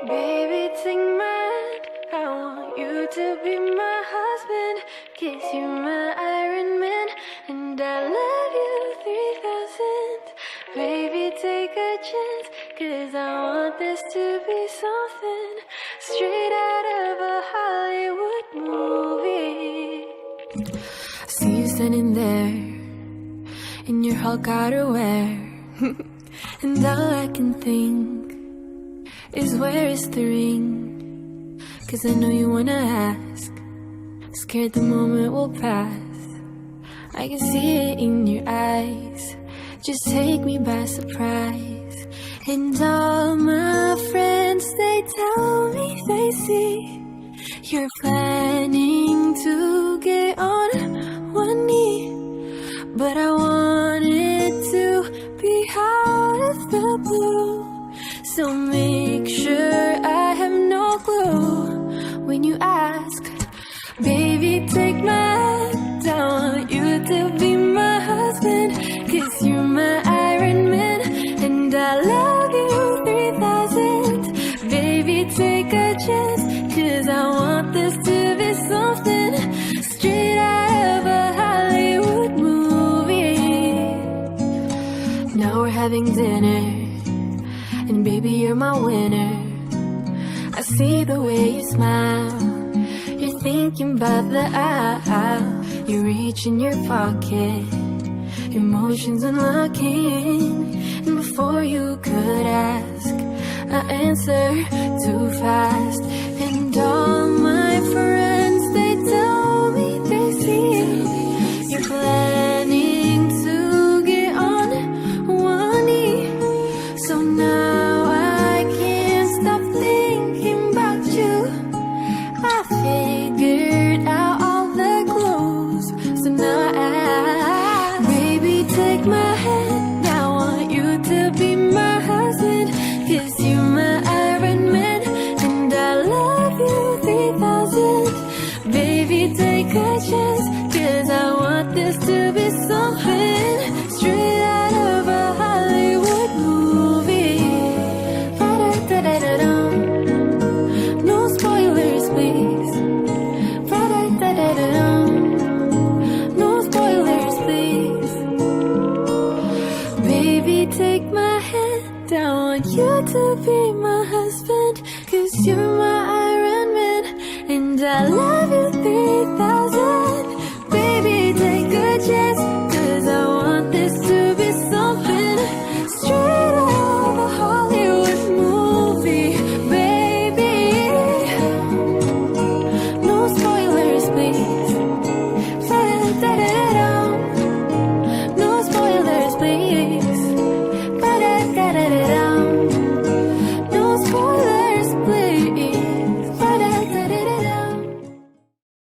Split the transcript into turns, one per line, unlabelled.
Baby, take my hand. I want you to be my husband. Kiss you, my Iron Man. And I love you 3000. Baby, take a chance. Cause I want this to be something straight out of a Hollywood movie. See you standing there in your Hulk outerwear. And all I can think is where is the ring? Cause I know you wanna ask. Scared the moment will pass. I can see it in your eyes. Just take me by surprise. And all my friends, they tell me they see you're planning to get on one knee. But I want it to be out of the blue. So make sure I have no clue when you ask. Baby, take my hand. I want you to be my husband. Cause you're my Iron Man. And I love you 3000. Baby, take a chance. Cause I want this to be something straight out of a Hollywood movie. Now we're having dinner. And baby, you're my winner. I see the way you smile. You're thinking about the aisle. You reach in your pocket. Emotions unlocking. And before you could ask, I answer too fast. And all my friends, they tell me they see you're planning to get on one knee. So now I can't stop thinking about you. I figured out all the clues. So now baby, take my hand. I want you to be my husband. Cause you're my Iron Man. And I love you 3000. Baby, take a chance. Cause I want this to be something straight out of a Hollywood movie. Ba-da-da-da-da-dum. No spoilers, please. Ba-da-da-da-da-dum. No spoilers, please. Baby, take my hand. I want you to be my husband. Cause you're my Iron Man. And I love you 3000. Baby, take a chance. Cause I want this to be something straight